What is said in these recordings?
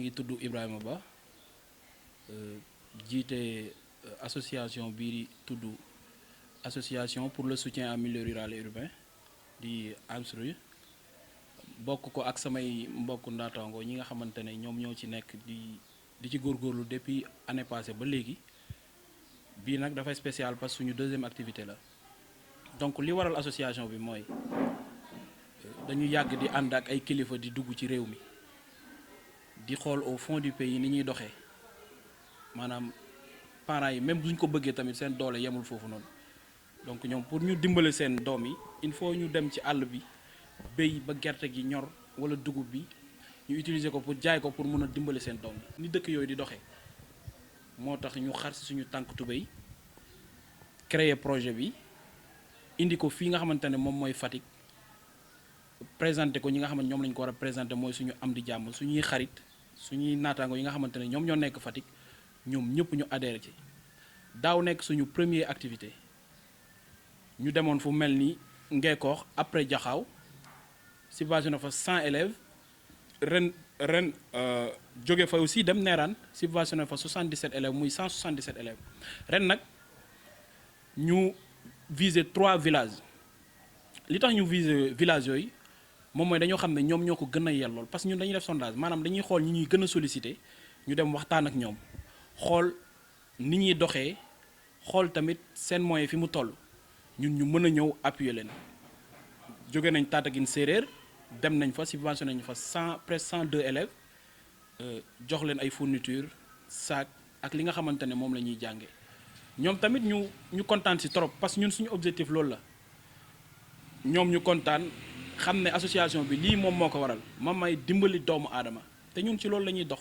ngi tudd Ibrahima Ba jiite association bii di tudd association pour le soutien en milieu rural et urbain di AMSRU bokk ko ak samay mbokk ndaataango ñi nga xamante ne ñoom ñoo ci nekk di ci góorgóorlu depuis année passée ba léegi bii nag dafay spécial parce que suñu deuxième activité la donc li waral association bi mooy dañu yàgg di ànd ak ay kilifa di dugg ci réew mi di xool au fond du pays ni ñuy doxee maanaam parents yi même duñ ko bëggee tamit seen doole yemul foofu noonu donc ñoom pour ñu dimbale seen doom yi il faut ñu dem ci àll bi béy ba gerte gi ñor wala dugub bi ñu utiliser ko pour jaay ko pour mun a dimbale seen doom yi ni dëkk yooyu di doxee moo tax ñu xar si suñu tànk tubéy créer projet bi indi ko fii nga xamante ne moom mooy Fatick présenté ko ñi nga xamante ñoom lañ ko war a présenté mooy suñu am di jàmm suñuy xarit suñuy naataango yi nga xamante ne ñoom ñoo nekk Fatick ñoom ñëpp ñu adhéré ci daaw nekk suñu première activité ñu demoon fu mel ni Ngeekoox après Jaxaaw subventionné fa 100 élèves ren jóge fa aussi dem Neeraan subventionné fa 77 élèves muy 177 élèves ren nag ñu viser 3 villages li tax ñu viser villages yooyu moom mooy dañoo xam ne ñoom ñoo ko gën a yellool parce que ñun dañuy def sondage maanaam dañuy xool ñi ñuy gën a sollicité ñu dem waxtaan ak ñoom xool ni ñuy doxee xool tamit seen moyen fi mu toll ñun ñu mën a ñëw appuyer leen jóge nañ Tataguine séeréer dem nañ fa subventionné nañ fa presque 102 élèves jox leen ay fournitures sac ak li nga xamante ne moom la ñuy jàngee ñoom tamit ñu kontaan si trop parce que ñun suñu objectif loolu la ñoom ñu kontaan xam ne association bi lii moom moo ko waral may dimbali doomu aadama te ñun ci loolu la ñuy dox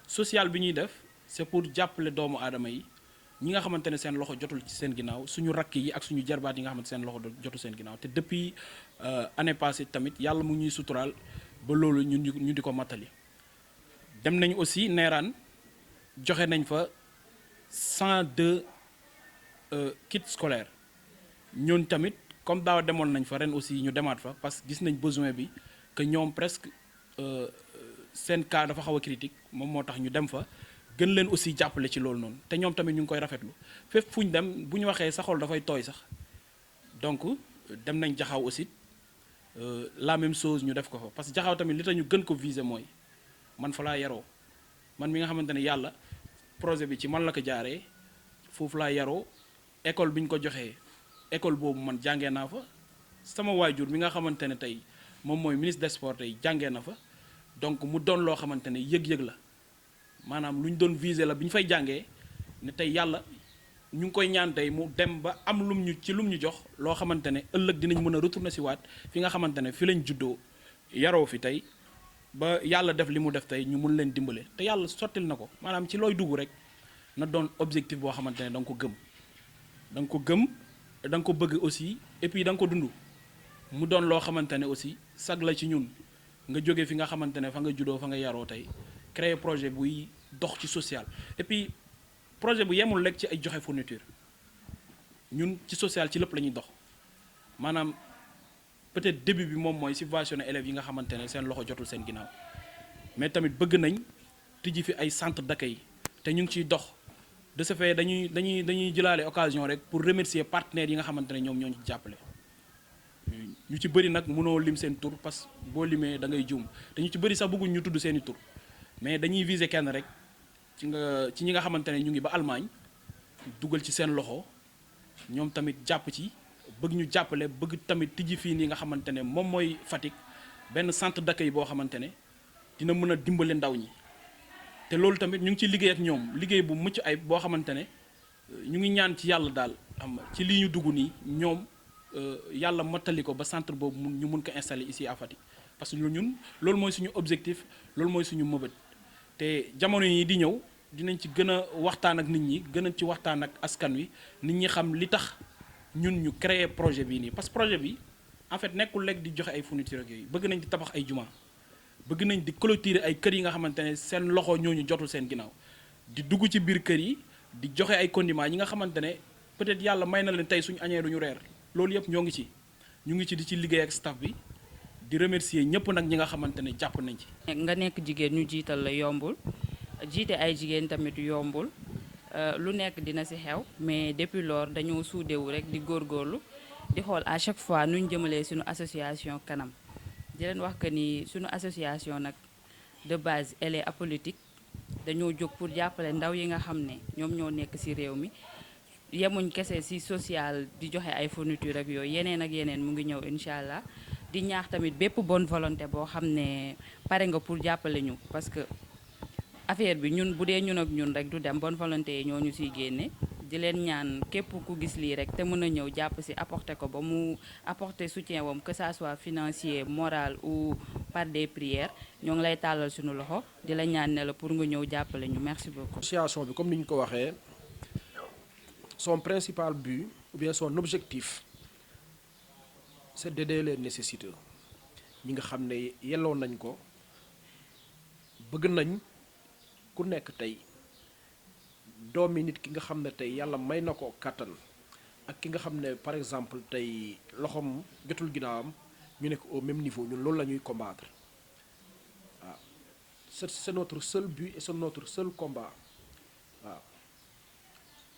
social bi ñuy def c'est pour jàppale doomu aadama yi ñi nga xamante ne seen loxo jotul ci seen ginnaaw suñu rakk yi ak suñu jarbaat yi nga xamante seen loxo jotul seen ginnaaw te depuis année passée tamit yàlla mu ñuy suturaal ba loolu ñu di ko mattali dem nañ aussi Neeraan joxe nañ fa 102 kits scolaires ñoon tamit comme daaw demoon nañ fa ren aussi ñu demaat fa parce que gis nañ besoin bi que ñoom presque seen cas dafa xaw a critique moom moo tax ñu dem fa gën leen aussi jàppale ci loolu noonu te ñoom tamit ñu ngi koy rafetlu fépp fu ñu dem bu ñu waxee sa xol dafay tooy sax donc dem nañ Jaxaaw aussi la même chose ñu def ko fa parce que Jaxaaw tamit li tax ñu gën ko viser mooy man fa laa yaroo man mi nga xamante ne yàlla projet bi ci man la ko jaaree foofu laa yaroo école bi ñu ko joxee école boobu man jàngee naa fa sama waajur mi nga xamante ne tey moom mooy ministre des sports tey jàngee na fa donc mu doon loo xamante ne yëg-yëg la maanaam lu ñu doon viser la bi ñu fay jàngee ne tey yàlla ñu ngi koy ñaan tey mu dem ba am lum ñu jox loo xamante ne ëllëg dinañ mën a retourner si waat fi nga xamante ne fi lañ juddoo yaroo fi tey ba yàlla def li mu def tey ñu mun leen dimbale te yàlla sottil na ko maanaam ci looy dugg rek na doon objectif boo xamante ne da nga ko gëm da nga ko gëm da nga ko bëgg aussi et puis da nga ko dund mu doon loo xamante ne aussi sag la ci ñun nga jóge fi nga xamante ne fa nga juddoo fa nga yaroo tey créer projet buy dox ci social et puis projet bu yemul rek ci ay joxe fourniture ñun ci social ci lépp la ñuy dox maanaam peut-être début bi moom mooy subventionner élèves yi nga xamante ne seen loxo jotul seen ginnaaw mais tamit bëgg nañ tijji fi ay centre d'accueil te ñu ngi ciy dox de ce fait dañuy jëlaale occasion rek pour remercier partenaires yi nga xamante ne ñoom ñoo ñu jàppale ñu ci bëri nag mënoo lim seen tur parce que boo limee da ngay juum te ñu ci bëri sax bëgguñ ñu tudd seeni tur mais dañuy viser kenn rek ci ñi nga xamante ne ñu ngi ba Allemagne dugal ci seen loxo ñoom tamit jàpp ci bëgg ñu jàppale bëgg tamit tijji fii nii nga xamante ne moom mooy Fatick benn centre d'accueil boo xamante ne dina mën a dimbale ndaw ñi te loolu tamit ñu ngi ci liggéey ak ñoom liggéey bu mucc ay boo xamante ne ñu ngi ñaan ci yàlla daal xam nga ci lii ñu dugg nii ñoom yàlla mottali ko ba centre boobu ñu mun ko installer ici à Fatick parce que ñun loolu mooy suñu objectif loolu mooy suñu mëbët te jamono yi di ñëw dinañ ci gën a waxtaan ak nit ñi gën a ci waxtaan ak askan wi nit ñi xam li tax ñun ñu créer projet bii nii parce que projet bi en fait nekkul lekk di joxe ay fourniture ak yooyu bëgg nañ di tabax ay juma bëgg nañ di clôturer ay kër yi nga xamante ne seen loxo ñooñu jotul seen ginnaaw di dugg ci biir kër yi di joxe ay condiments yi nga xamante ne peut-être yàlla may na leen tey suñu añee duñu reer loolu yëpp ñu ngi ci di ci liggéey ak staff bi di remercier ñëpp nag ñi nga xamante ne jàpp nañ ci. nga nekk jigéen ñu jiital la yombul jiite ay jigéen tamit yombul lu nekk dina ci xew mais depuis lors dañoo suudewu rek di góorgóorlu di xool à chaque fois nuñ jëmalee suñu association kanam di leen wax que ni suñu association nag de base elle est apolitique dañoo jóg pour jàppale ndaw yi nga xam ne ñoom ñoo nekk ci réew mi yemuñ kese ci social di joxe ay fourniture ak yooyu yeneen ak yeneen mu ngi ñëw incha allah di ñaax tamit bépp bonne volonté boo xam ne pare nga pour jàppale ñu parce que affaire bi ñun bu dee ñun ak ñun rek du dem bonne volonté yi ñoo ñu ciy génne di leen ñaan képp ku gis lii rek te mën a ñëw jàpp ci apporter ko ba mu apporter soutien wam que ça soit financier moral ou par des prières ñoo ngi lay tàllal suñu loxo di la ñaan ne la pour nga ñëw jàppale ñu merci beaucoup. Association bi comme ni ñu ko waxee son principal but ou bien son objectif c'est d'aider les nécessiteux ñi nga xam ne yelloo nañ ko bëgg nañ ku nekk tey doomi nit ki nga xam ne tey yàlla may na ko kàttan ak ki nga xam ne par exemple tey loxoom jotul ginnaawam ñu nekk au même niveau ñun loolu la ñuy combattre waaw c'est notre seul but et c'est notre seul combat waaw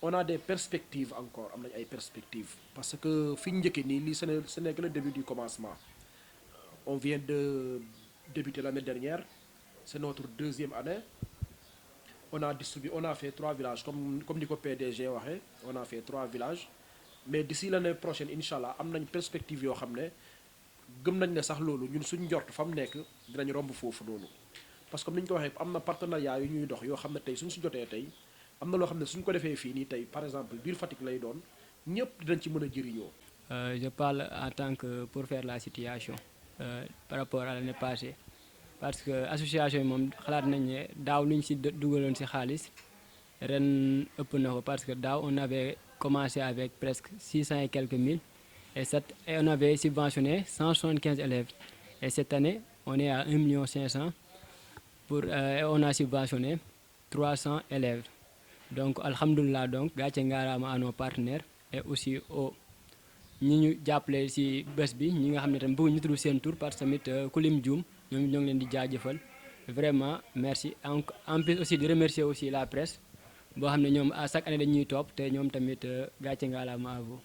on a des perspectives encore am nañ ay perspectives parce que fi ñu njëkkee nii lii ce n'est que le début du commencement on vient de débuter l'année dernière c'est notre deuxième année on a fait 3 villages comme ni ko PDG waxee on a fait 3 villages mais d'ici l'année prochaine incha allah am nañ perspective yoo xam ne gëm nañ ne sax loolu ñun suñ njort fa mu nekk dinañ romb foofu noonu parce que comme ni ñu ko waxee am na partenariat yu ñuy dox yoo xam ne tey suñ si jotee tey am na loo xam ne suñ ko defee fii nii tey par exemple biir Fatick lay doon ñëpp dinañ ci mën a jëriñoo. Je parle en tant que pour faire la situation par rapport à l'année passée parce que association yi moom xalaat nañ ne daaw lu ñu si dugaloon si xaalis ren ëpp na ko parce que daaw on avait commencé avec presque 600 et quelques mille et on avait subventionné 175 élèves et cette année on est à 1 500 000 pour et on a subventionné 300 élèves donc alhamdoulilah donc gàcce ngaaraama à nos partenaires et aussi au ñi ñu jàppale ci bés bi ñi nga xam ne tam bëgg ñu tudd seen tur parce que tamit ku lim juum ñoom ñoo ngi leen di jaajëfal vraiment merci en plus aussi di remercier aussi la presse boo xam ne ñoom à chaque année dañuy topp te ñoom tamit gàcce ngaaraama à vous